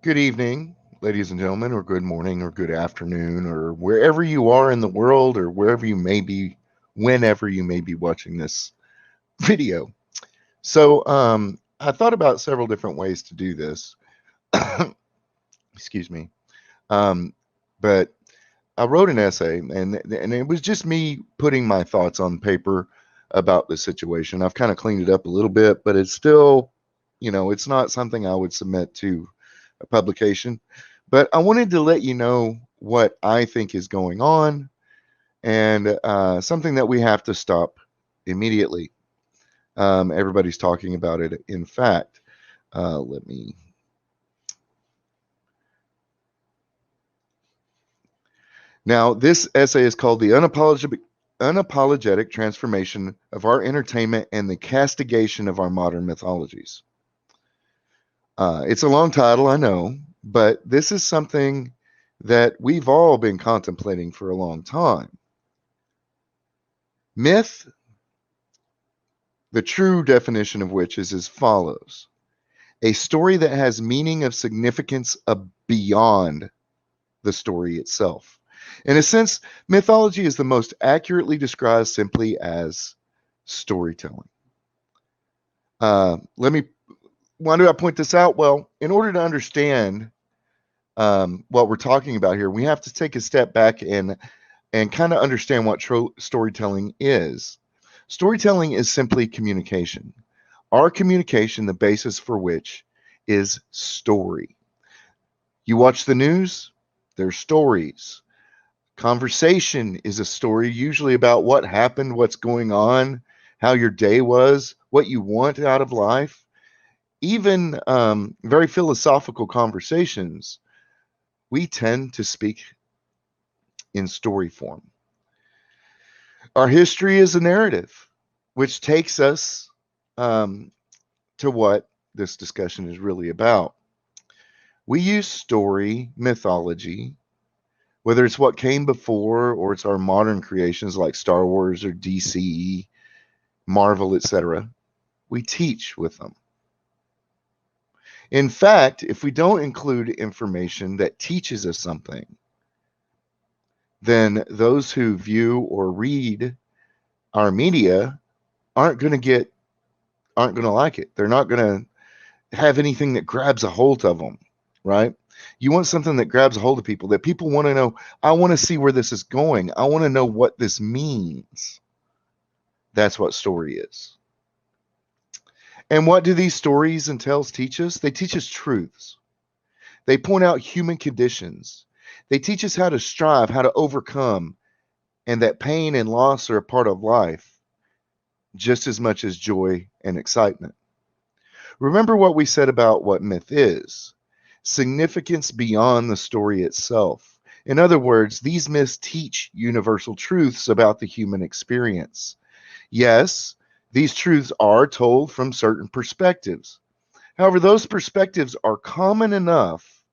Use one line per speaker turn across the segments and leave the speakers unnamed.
Good evening, ladies and gentlemen, or good morning, or good afternoon, or wherever you are in the world, or wherever you may be, whenever you may be watching this video. I thought about several different ways to do this. Excuse me. Um, but I wrote an essay, and it was just me putting my thoughts on paper about the situation. I've kind of cleaned it up a little bit, but it's still, it's not something I would submit to a publication. But I wanted to let you know what I think is going on and something that we have to stop immediately. Everybody's talking about it. In fact, let me. Now, this essay is called The Unapologetic Transformation of Our Entertainment and the Castigation of Our Modern Mythologies. It's a long title, I know, but this is something that we've all been contemplating for a long time. Myth, the true definition of which is as follows: a story that has meaning of significance beyond the story itself. In a sense, mythology is the most accurately described simply as storytelling. Let me. Why do I point this out? Well, in order to understand what we're talking about here, we have to take a step back and kind of understand what storytelling is. Storytelling is simply communication. Our communication, the basis for which is story. You watch the news, there's stories. Conversation is a story, usually about what happened, what's going on, how your day was, what you want out of life. Even very philosophical conversations, we tend to speak in story form. Our history is a narrative, which takes us um, to what this discussion is really about. We use story, mythology, whether it's what came before or it's our modern creations like Star Wars or DC, Marvel, etc. We teach with them. In fact, if we don't include information that teaches us something, then those who view or read our media aren't going to get aren't going to like it. They're not going to have anything that grabs a hold of them, right? You want something that grabs a hold of people, that people want to know, I want to see where this is going. I want to know what this means. That's what story is. And what do these stories and tales teach us? They teach us truths. They point out human conditions. They teach us how to strive, how to overcome, and that pain and loss are a part of life just as much as joy and excitement. Remember what we said about what myth is: significance beyond the story itself. In other words, these myths teach universal truths about the human experience. Yes, these truths are told from certain perspectives. However, those perspectives are common enough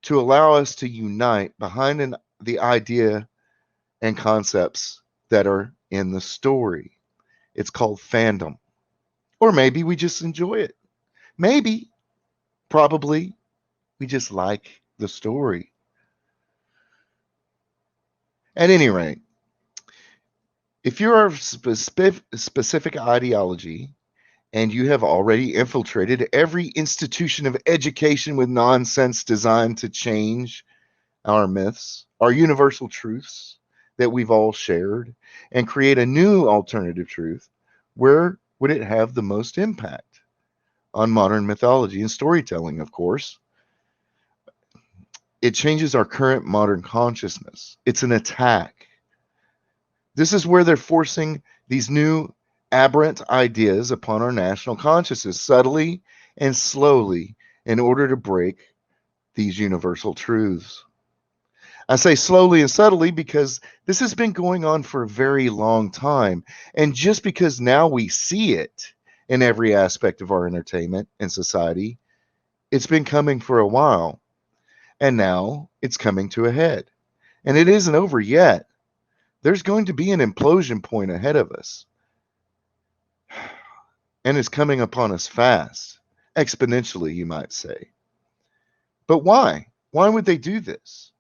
to allow us to unite behind the idea and concepts that are in the story. It's called fandom. Or maybe we just enjoy it. Maybe, probably, we just like the story. At any rate, if you're of specific ideology and you have already infiltrated every institution of education with nonsense designed to change our myths, our universal truths that we've all shared, and create a new alternative truth, where would it have the most impact? On modern mythology and storytelling, of course. It changes our current modern consciousness. It's an attack. This is where they're forcing these new aberrant ideas upon our national consciousness subtly and slowly in order to break these universal truths. I say slowly and subtly because this has been going on for a very long time. And just because now we see it in every aspect of our entertainment and society, it's been coming for a while. And now it's coming to a head. And it isn't over yet. There's going to be an implosion point ahead of us. And it's coming upon us fast, exponentially, you might say. But why? Why would they do this?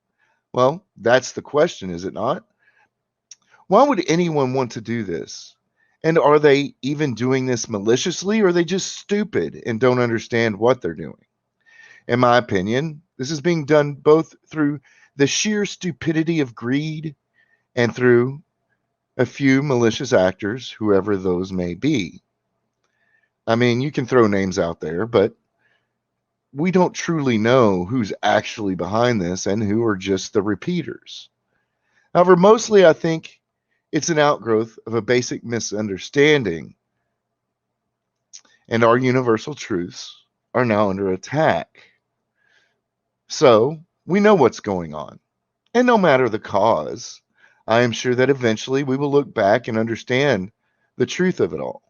Well, that's the question, is it not? Why would anyone want to do this? And are they even doing this maliciously, or are they just stupid and don't understand what they're doing? In my opinion, this is being done both through the sheer stupidity of greed and through a few malicious actors, whoever those may be. I mean, you can throw names out there, but we don't truly know who's actually behind this and who are just the repeaters. However, mostly I think it's an outgrowth of a basic misunderstanding, and our universal truths are now under attack. So we know what's going on. And no matter the cause, I am sure that eventually we will look back and understand the truth of it all.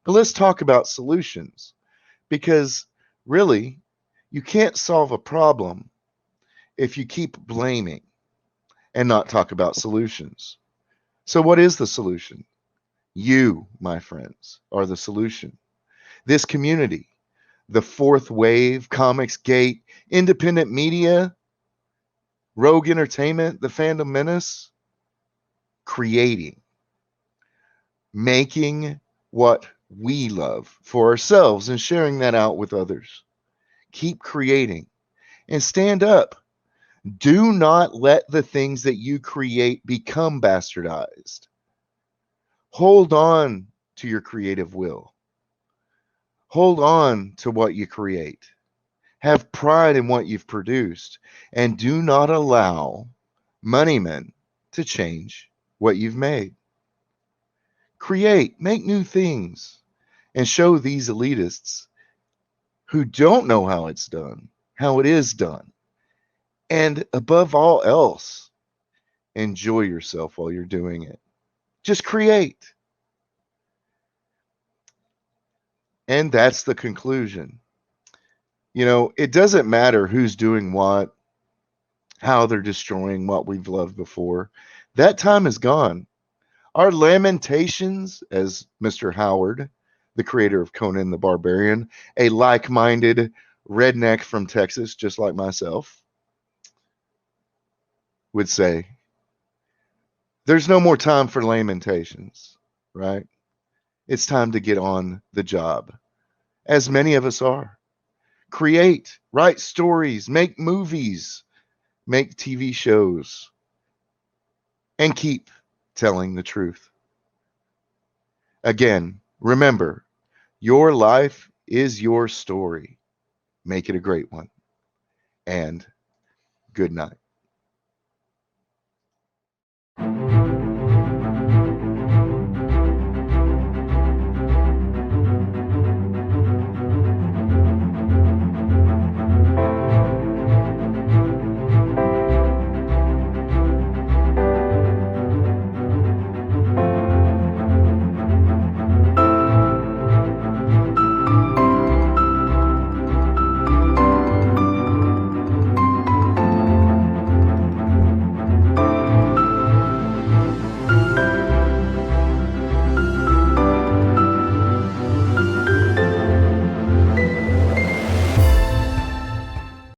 But let's talk about solutions, because really, you can't solve a problem if you keep blaming and not talk about solutions. So, what is the solution? You, my friends, are the solution. This community, the fourth wave, Comics Gate, independent media, Rogue Entertainment, the Fandom Menace, creating, making what we love for ourselves and sharing that out with others. Keep creating and stand up. Do not let the things that you create become bastardized. Hold on to your creative will. Hold on to what you create. Have pride in what you've produced, and do not allow moneymen to change what you've made. Create, make new things, and show these elitists who don't know how it's done, how it is done. And above all else, enjoy yourself while you're doing it. Just create. And that's the conclusion. You know, it doesn't matter who's doing what, how they're destroying what we've loved before. That time is gone. Our lamentations, as Mr. Howard, the creator of Conan the Barbarian, a like minded redneck from Texas, just like myself, would say, there's no more time for lamentations, right? It's time to get on the job, as many of us are. Create, write stories, make movies, make TV shows, and keep telling the truth. Again, remember, your life is your story. Make it a great one. And good night.